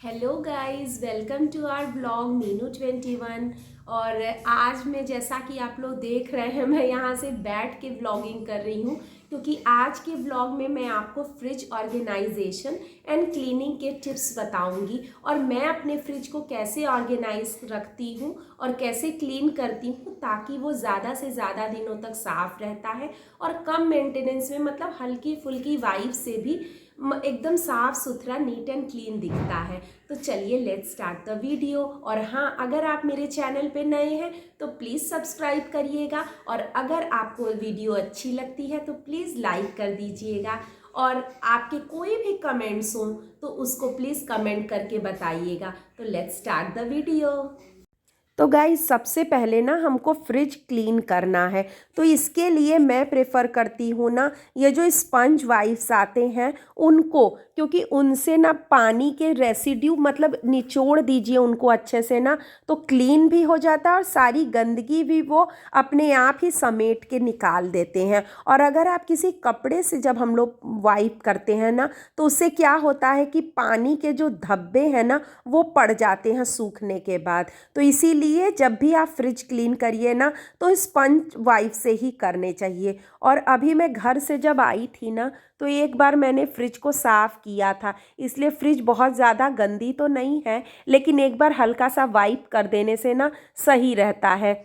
Hello guys, welcome to our blog Meenu 21। और आज मैं, जैसा कि आप लोग देख रहे हैं, मैं यहाँ से बैठ के व्लॉगिंग कर रही हूँ क्योंकि आज के व्लॉग में मैं आपको फ्रिज ऑर्गेनाइजेशन एंड क्लीनिंग के टिप्स बताऊंगी और मैं अपने फ्रिज को कैसे ऑर्गेनाइज रखती हूँ और कैसे क्लीन करती हूँ ताकि वो ज़्यादा से ज़्यादा दिनों तक साफ़ रहता है और कम मेंटेनेंस में, मतलब हल्की फुल्की वाइब से भी एकदम साफ सुथरा, नीट एंड क्लीन दिखता है। तो चलिए लेट्स स्टार्ट द वीडियो। और हाँ, अगर आप मेरे चैनल पे नए हैं तो प्लीज़ सब्सक्राइब करिएगा और अगर आपको वीडियो अच्छी लगती है तो प्लीज़ लाइक कर दीजिएगा और आपके कोई भी कमेंट्स हों तो उसको प्लीज़ कमेंट करके बताइएगा। तो लेट्स स्टार्ट द वीडियो। तो गाइस, सबसे पहले ना हमको फ्रिज क्लीन करना है, तो इसके लिए मैं प्रेफर करती हूँ ना ये जो स्पंज वाइप्स आते हैं उनको, क्योंकि उनसे ना पानी के रेसिड्यू, मतलब निचोड़ दीजिए उनको अच्छे से ना, तो क्लीन भी हो जाता है और सारी गंदगी भी वो अपने आप ही समेट के निकाल देते हैं। और अगर आप किसी कपड़े से जब हम लोग वाइप करते हैं ना, तो उससे क्या होता है कि पानी के जो धब्बे हैं ना वो पड़ जाते हैं सूखने के बाद। तो इसीलिए जब भी आप फ्रिज क्लीन करिए ना तो स्पंज वाइप से ही करने चाहिए। और अभी मैं घर से जब आई थी ना तो एक बार मैंने फ्रिज को साफ़ किया था, इसलिए फ्रिज बहुत ज़्यादा गंदी तो नहीं है, लेकिन एक बार हल्का सा वाइप कर देने से ना सही रहता है।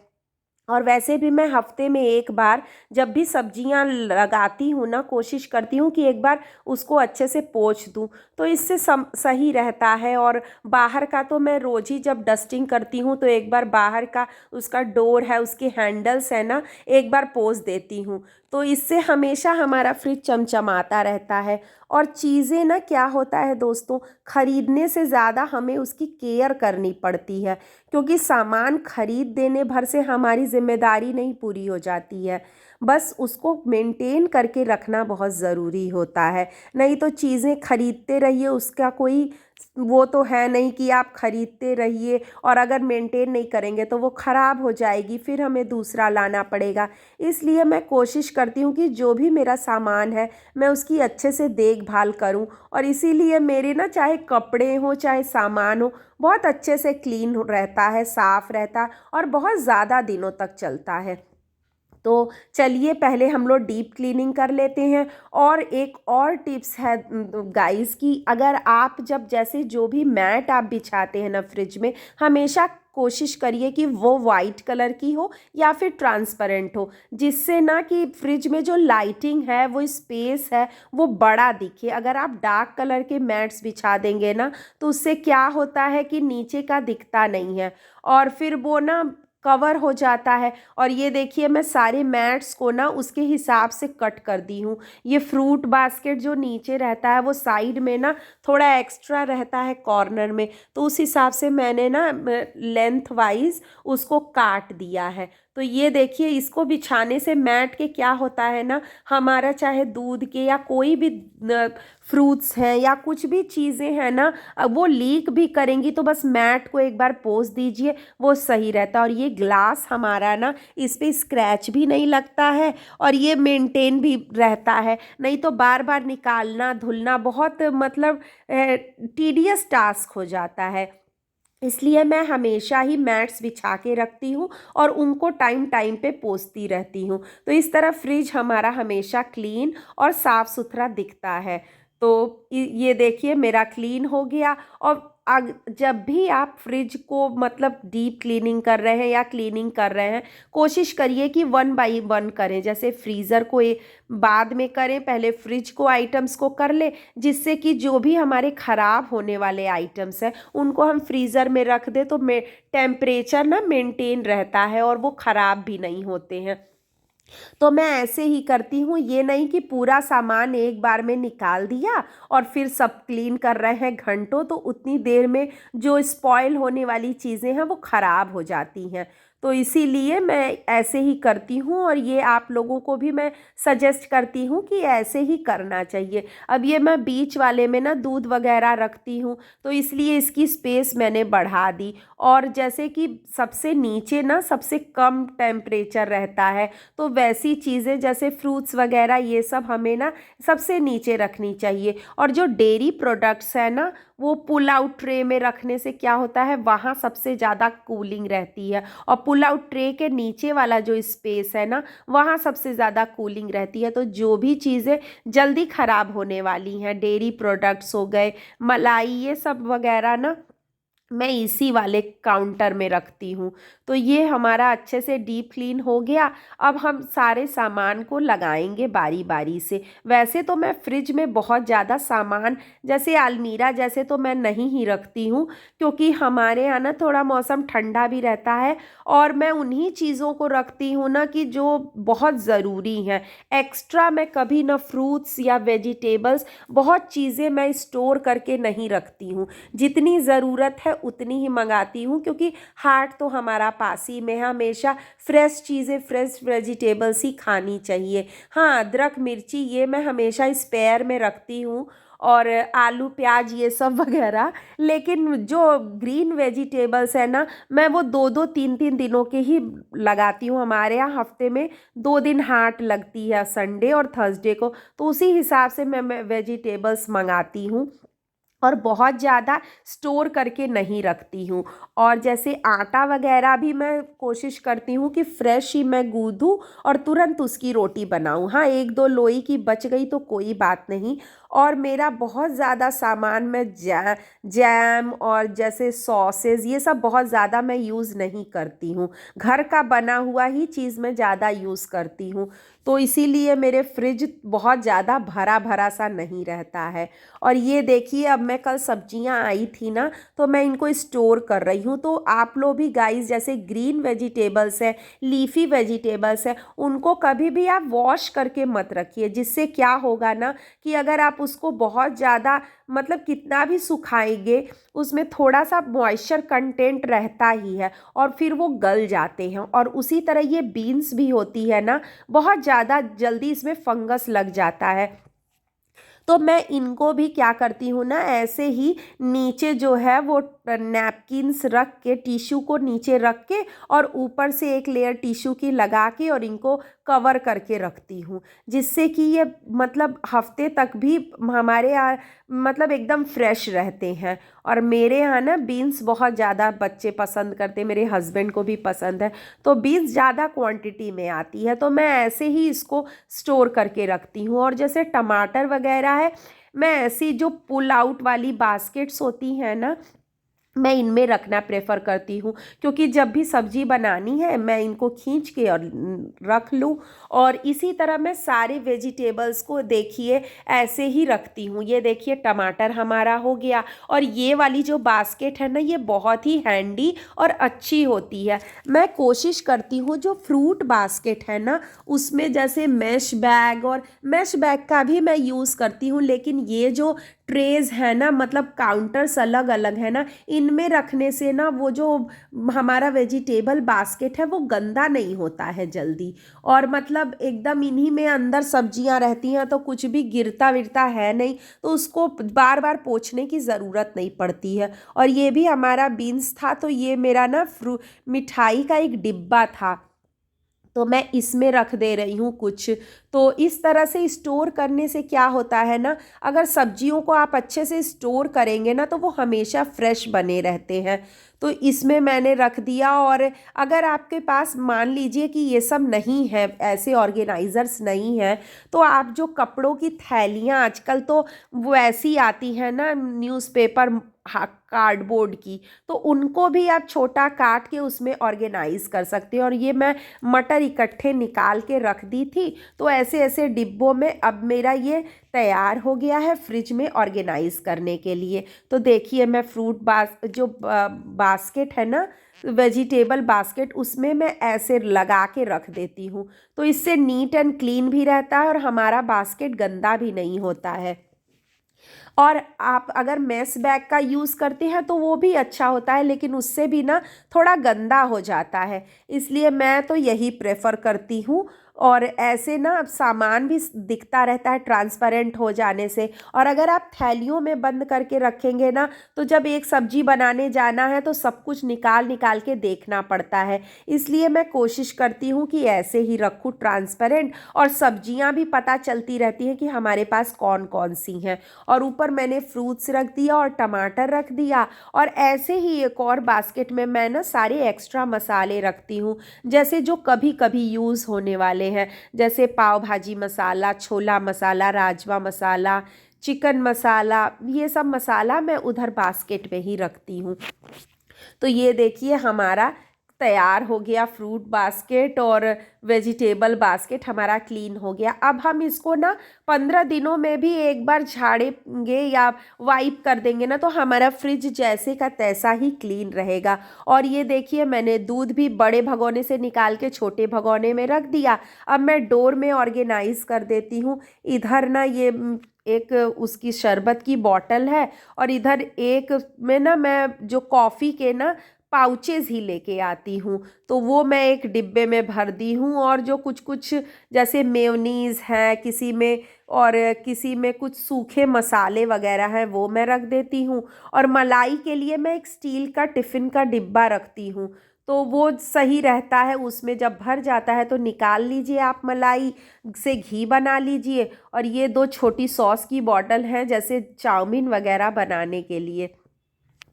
और वैसे भी मैं हफ्ते में एक बार जब भी सब्जियां लगाती हूँ ना, कोशिश करती हूँ कि एक बार उसको अच्छे से पोंछ दूँ, तो इससे सही रहता है। और बाहर का तो मैं रोज़ ही जब डस्टिंग करती हूँ तो एक बार बाहर का उसका डोर है, उसके हैंडल्स है ना, एक बार पोंछ देती हूँ। तो इससे हमेशा हमारा फ्रिज चमचमाता रहता है। और चीज़ें ना, क्या होता है दोस्तों, खरीदने से ज़्यादा हमें उसकी केयर करनी पड़ती है, क्योंकि सामान खरीद देने भर से हमारी जिम्मेदारी नहीं पूरी हो जाती है, बस उसको मेंटेन करके रखना बहुत ज़रूरी होता है। नहीं तो चीज़ें खरीदते रहिए, उसका कोई वो तो है नहीं कि आप खरीदते रहिए और अगर मेंटेन नहीं करेंगे तो वो ख़राब हो जाएगी, फिर हमें दूसरा लाना पड़ेगा। इसलिए मैं कोशिश करती हूँ कि जो भी मेरा सामान है मैं उसकी अच्छे से देखभाल करूँ। और इसीलिए मेरे ना, चाहे कपड़े हों चाहे सामान हो, बहुत अच्छे से क्लीन रहता है, साफ़ रहता है और बहुत ज़्यादा दिनों तक चलता है। तो चलिए पहले हम लोग डीप क्लीनिंग कर लेते हैं। और एक और टिप्स है गाइस, कि अगर आप जब, जैसे जो भी मैट आप बिछाते हैं ना फ्रिज में, हमेशा कोशिश करिए कि वो वाइट कलर की हो या फिर ट्रांसपेरेंट हो, जिससे ना कि फ्रिज में जो लाइटिंग है, वो स्पेस है, वो बड़ा दिखे। अगर आप डार्क कलर के मैट्स बिछा देंगे ना तो उससे क्या होता है कि नीचे का दिखता नहीं है और फिर वो ना कवर हो जाता है। और ये देखिए, मैं सारे मैट्स को ना उसके हिसाब से कट कर दी हूँ। ये फ्रूट बास्केट जो नीचे रहता है वो साइड में ना थोड़ा एक्स्ट्रा रहता है कॉर्नर में, तो उस हिसाब से मैंने ना लेंथ वाइज उसको काट दिया है। तो ये देखिए, इसको बिछाने से मैट के क्या होता है ना, हमारा चाहे दूध के या कोई भी फ्रूट्स हैं या कुछ भी चीज़ें हैं ना, वो लीक भी करेंगी, तो बस मैट को एक बार पोंछ दीजिए, वो सही रहता है। और ये ग्लास हमारा ना, इस पे स्क्रैच भी नहीं लगता है और ये मेंटेन भी रहता है। नहीं तो बार बार निकालना धुलना बहुत, मतलब टीडियस टास्क हो जाता है। इसलिए मैं हमेशा ही मैट्स बिछा के रखती हूँ और उनको टाइम टाइम पे पोंछती रहती हूँ। तो इस तरह फ्रिज हमारा हमेशा क्लीन और साफ़ सुथरा दिखता है। तो ये देखिए, मेरा क्लीन हो गया। और जब भी आप फ्रिज को, मतलब डीप क्लीनिंग कर रहे हैं या क्लीनिंग कर रहे हैं, कोशिश करिए कि 1 बाय 1 करें। जैसे फ्रीज़र को बाद में करें, पहले फ्रिज को आइटम्स को कर ले, जिससे कि जो भी हमारे ख़राब होने वाले आइटम्स हैं उनको हम फ्रीज़र में रख दें, तो टेम्परेचर ना मेंटेन रहता है और वो ख़राब भी नहीं होते हैं। तो मैं ऐसे ही करती हूँ, ये नहीं कि पूरा सामान एक बार में निकाल दिया और फिर सब क्लीन कर रहे हैं घंटों, तो उतनी देर में जो स्पॉइल होने वाली चीज़ें हैं वो ख़राब हो जाती हैं। तो इसीलिए मैं ऐसे ही करती हूँ और ये आप लोगों को भी मैं सजेस्ट करती हूँ कि ऐसे ही करना चाहिए। अब ये मैं बीच वाले में ना दूध वगैरह रखती हूँ, तो इसलिए इसकी स्पेस मैंने बढ़ा दी। और जैसे कि सबसे नीचे ना सबसे कम टेम्परेचर रहता है, तो वैसी चीज़ें जैसे फ्रूट्स वगैरह ये सब हमें ना सबसे नीचे रखनी चाहिए। और जो डेयरी प्रोडक्ट्स है ना वो पुल आउट ट्रे में रखने से क्या होता है, वहाँ सबसे ज़्यादा कूलिंग रहती है, और पुल आउट ट्रे के नीचे वाला जो स्पेस है ना, वहाँ सबसे ज़्यादा कूलिंग रहती है। तो जो भी चीज़ें जल्दी ख़राब होने वाली हैं, डेयरी प्रोडक्ट्स हो गए, मलाई, ये सब वगैरह ना, मैं इसी वाले काउंटर में रखती हूँ। तो ये हमारा अच्छे से डीप क्लीन हो गया। अब हम सारे सामान को लगाएंगे बारी बारी से। वैसे तो मैं फ्रिज में बहुत ज़्यादा सामान, जैसे अलमीरा जैसे, तो मैं नहीं ही रखती हूँ, क्योंकि हमारे यहाँ ना थोड़ा मौसम ठंडा भी रहता है, और मैं उन्हीं चीज़ों को रखती हूँ ना कि जो बहुत ज़रूरी हैं। एक्स्ट्रा मैं कभी ना फ्रूट्स या वेजिटेबल्स, बहुत चीज़ें मैं स्टोर करके नहीं रखती हूँ। जितनी ज़रूरत है उतनी ही मंगाती हूँ, क्योंकि हाट तो हमारा पास ही में है। हमेशा फ्रेश चीज़ें, फ्रेश वेजिटेबल्स ही खानी चाहिए। हाँ, अदरक मिर्ची ये मैं हमेशा स्पेयर में रखती हूँ, और आलू प्याज ये सब वगैरह। लेकिन जो ग्रीन वेजिटेबल्स है ना, मैं वो 2-2 3-3 दिनों के ही लगाती हूँ। हमारे यहाँ हफ्ते में 2 दिन हाट लगती है, संडे और थर्सडे को, तो उसी हिसाब से मैं वेजिटेबल्स मंगाती हूँ, और बहुत ज़्यादा स्टोर करके नहीं रखती हूँ। और जैसे आटा वगैरह भी मैं कोशिश करती हूँ कि फ्रेश ही मैं गूँथूँ और तुरंत उसकी रोटी बनाऊँ। हाँ, 1-2 लोई की बच गई तो कोई बात नहीं। और मेरा बहुत ज़्यादा सामान, मैं जैम और जैसे सॉसेज, ये सब बहुत ज़्यादा मैं यूज़ नहीं करती हूँ। घर का बना हुआ ही चीज़ मैं ज़्यादा यूज़ करती हूँ। तो इसीलिए मेरे फ्रिज बहुत ज़्यादा भरा भरा सा नहीं रहता है। और ये देखिए, अब मैं कल सब्जियां आई थी ना, तो मैं इनको स्टोर कर रही हूँ। तो आप लोग भी गाइस, जैसे ग्रीन वेजिटेबल्स है, लीफी वेजिटेबल्स है, उनको कभी भी आप वॉश करके मत रखिए। जिससे क्या होगा ना, कि अगर आप उसको बहुत ज़्यादा, मतलब कितना भी सुखाएंगे, उसमें थोड़ा सा मॉइस्चर कंटेंट रहता ही है, और फिर वो गल जाते हैं। और उसी तरह ये बीन्स भी होती है ना, बहुत ज़्यादा जल्दी इसमें फंगस लग जाता है। तो मैं इनको भी क्या करती हूँ ना, ऐसे ही नीचे जो है वो नैपकिन्स रख के, टिश्यू को नीचे रख के, और ऊपर से एक लेयर टिश्यू की लगा के, और इनको कवर करके रखती हूँ, जिससे कि ये मतलब हफ्ते तक भी हमारे यहाँ मतलब एकदम फ्रेश रहते हैं। और मेरे यहाँ ना बीन्स बहुत ज़्यादा बच्चे पसंद करते हैं, मेरे हस्बैंड को भी पसंद है, तो बीन्स ज़्यादा क्वांटिटी में आती है, तो मैं ऐसे ही इसको स्टोर करके रखती हूँ। और जैसे टमाटर वगैरह है, मैं ऐसी जो पुल आउट वाली बास्केट्स होती हैं ना, मैं इनमें रखना प्रेफर करती हूँ, क्योंकि जब भी सब्जी बनानी है मैं इनको खींच के और रख लूँ। और इसी तरह मैं सारे वेजिटेबल्स को देखिए ऐसे ही रखती हूँ। ये देखिए, टमाटर हमारा हो गया। और ये वाली जो बास्केट है ना, ये बहुत ही हैंडी और अच्छी होती है। मैं कोशिश करती हूँ जो फ्रूट बास्केट है ना, उसमें जैसे मैश बैग का भी मैं यूज़ करती हूँ, लेकिन ये जो ट्रेज है ना, मतलब काउंटर्स अलग अलग है ना, इनमें रखने से ना वो जो हमारा वेजिटेबल बास्केट है वो गंदा नहीं होता है जल्दी। और मतलब एकदम इन्हीं में अंदर सब्जियां रहती हैं, तो कुछ भी गिरता विरता है नहीं, तो उसको बार बार पोंछने की ज़रूरत नहीं पड़ती है। और ये भी हमारा बीन्स था, तो ये मेरा ना मिठाई का एक डिब्बा था, तो मैं इसमें रख दे रही हूँ कुछ। तो इस तरह से स्टोर करने से क्या होता है ना, अगर सब्जियों को आप अच्छे से स्टोर करेंगे ना, तो वो हमेशा फ्रेश बने रहते हैं। तो इसमें मैंने रख दिया। और अगर आपके पास मान लीजिए कि ये सब नहीं है, ऐसे ऑर्गेनाइजर्स नहीं है, तो आप जो कपड़ों की थैलियाँ आजकल तो वो ऐसी आती हैं ना, न्यूज़पेपर, हाँ, कार्डबोर्ड की, तो उनको भी आप छोटा काट के उसमें ऑर्गेनाइज कर सकते हो। और ये मैं मटर इकट्ठे निकाल के रख दी थी, तो ऐसे ऐसे डिब्बों में अब मेरा ये तैयार हो गया है फ्रिज में ऑर्गेनाइज करने के लिए। तो देखिए, मैं बास्केट है ना, वेजिटेबल बास्केट, उसमें मैं ऐसे लगा के रख देती हूँ, तो इससे नीट एंड क्लीन भी रहता है, और हमारा बास्केट गंदा भी नहीं होता है। और आप अगर मेस बैग का यूज़ करते हैं तो वो भी अच्छा होता है, लेकिन उससे भी ना थोड़ा गंदा हो जाता है, इसलिए मैं तो यही प्रेफर करती हूँ। और ऐसे ना सामान भी दिखता रहता है ट्रांसपेरेंट हो जाने से। और अगर आप थैलियों में बंद करके रखेंगे ना, तो जब एक सब्जी बनाने जाना है तो सब कुछ निकाल निकाल के देखना पड़ता है। इसलिए मैं कोशिश करती हूँ कि ऐसे ही रखूँ ट्रांसपेरेंट, और सब्जियाँ भी पता चलती रहती हैं कि हमारे पास कौन कौन सी हैं। और ऊपर मैंने फ्रूट्स रख दिया और टमाटर रख दिया। और ऐसे ही एक और बास्केट में मैं ना सारे एक्स्ट्रा मसाले रखती हूँ, जैसे जो कभी कभी यूज़ होने वाले हैं, जैसे पाव भाजी मसाला, छोला मसाला, राजमा मसाला, चिकन मसाला, ये सब मसाला मैं उधर बास्केट में ही रखती हूँ। तो ये देखिए हमारा तैयार हो गया फ्रूट बास्केट और वेजिटेबल बास्केट हमारा क्लीन हो गया। अब हम इसको ना 15 दिनों में भी एक बार झाड़ेंगे या वाइप कर देंगे ना, तो हमारा फ्रिज जैसे का तैसा ही क्लीन रहेगा। और ये देखिए मैंने दूध भी बड़े भगोने से निकाल के छोटे भगोने में रख दिया। अब मैं डोर में ऑर्गेनाइज कर देती हूँ। इधर ना ये एक उसकी शरबत की बॉटल है, और इधर एक में ना मैं जो कॉफ़ी के ना पाउचेज ही लेके आती हूँ, तो वो मैं एक डिब्बे में भर दी हूँ। और जो कुछ कुछ जैसे मेयोनीज़ है किसी में, और किसी में कुछ सूखे मसाले वगैरह हैं, वो मैं रख देती हूँ। और मलाई के लिए मैं एक स्टील का टिफ़िन का डिब्बा रखती हूँ, तो वो सही रहता है। उसमें जब भर जाता है तो निकाल लीजिए, आप मलाई से घी बना लीजिए। और ये 2 छोटी सॉस की बॉटल हैं, जैसे चाउमीन वगैरह बनाने के लिए।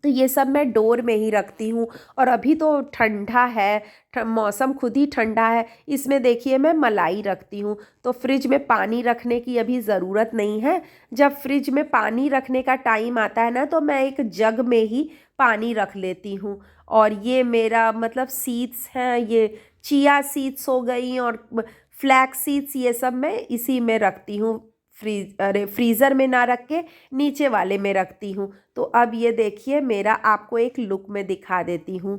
तो ये सब मैं डोर में ही रखती हूँ। और अभी तो ठंडा है, मौसम खुद ही ठंडा है, इसमें देखिए मैं मलाई रखती हूँ। तो फ्रिज में पानी रखने की अभी ज़रूरत नहीं है। जब फ्रिज में पानी रखने का टाइम आता है ना, तो मैं एक जग में ही पानी रख लेती हूँ। और ये मेरा मतलब सीड्स हैं, ये चिया सीड्स हो गई और फ्लैक्स सीड्स, ये सब मैं इसी में रखती हूँ। फ्रीज़र में ना रख के नीचे वाले में रखती हूँ। तो अब ये देखिए मेरा आपको एक लुक में दिखा देती हूँ।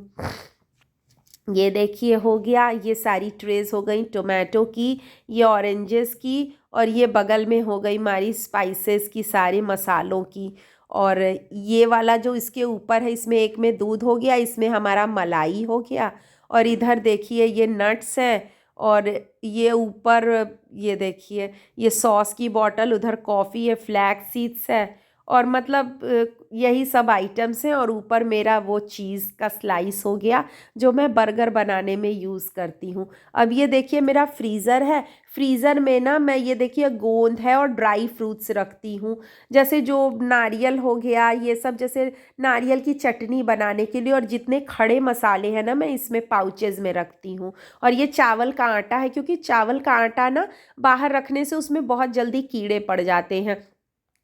ये देखिए हो गया, ये सारी ट्रेज हो गई टोमेटो की, ये ऑरेंजेस की, और ये बगल में हो गई हमारी स्पाइसेस की, सारे मसालों की। और ये वाला जो इसके ऊपर है, इसमें एक में दूध हो गया, इसमें हमारा मलाई हो गया। और इधर देखिए ये नट्स हैं, और ये ऊपर ये देखिए ये सॉस की बॉटल, उधर कॉफ़ी है, फ्लैक्स सीड्स है, और मतलब यही सब आइटम्स हैं। और ऊपर मेरा वो चीज़ का स्लाइस हो गया जो मैं बर्गर बनाने में यूज़ करती हूँ। अब ये देखिए मेरा फ्रीज़र है, फ्रीज़र में ना मैं ये देखिए गोंद है और ड्राई फ्रूट्स रखती हूँ, जैसे जो नारियल हो गया, ये सब जैसे नारियल की चटनी बनाने के लिए। और जितने खड़े मसाले हैं ना, मैं इसमें पाउचेज़ में रखती हूँ। और ये चावल का आटा है, क्योंकि चावल का आटा ना बाहर रखने से उसमें बहुत जल्दी कीड़े पड़ जाते हैं,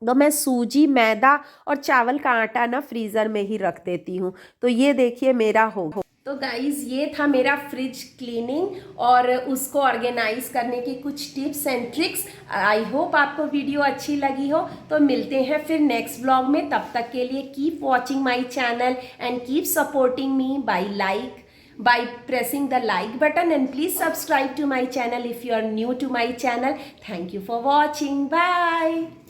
तो मैं सूजी, मैदा और चावल का आटा ना फ्रीज़र में ही रख देती हूँ। तो ये देखिए मेरा हो। तो गाइज़ ये था मेरा फ्रिज क्लीनिंग और उसको ऑर्गेनाइज करने की कुछ tips and tricks. I hope आपको वीडियो अच्छी लगी हो। तो मिलते हैं फिर नेक्स्ट ब्लॉग में, तब तक के लिए keep watching my channel and keep supporting me by pressing the like button, and please subscribe to my channel if you are new to my channel. Thank you for watching. Bye.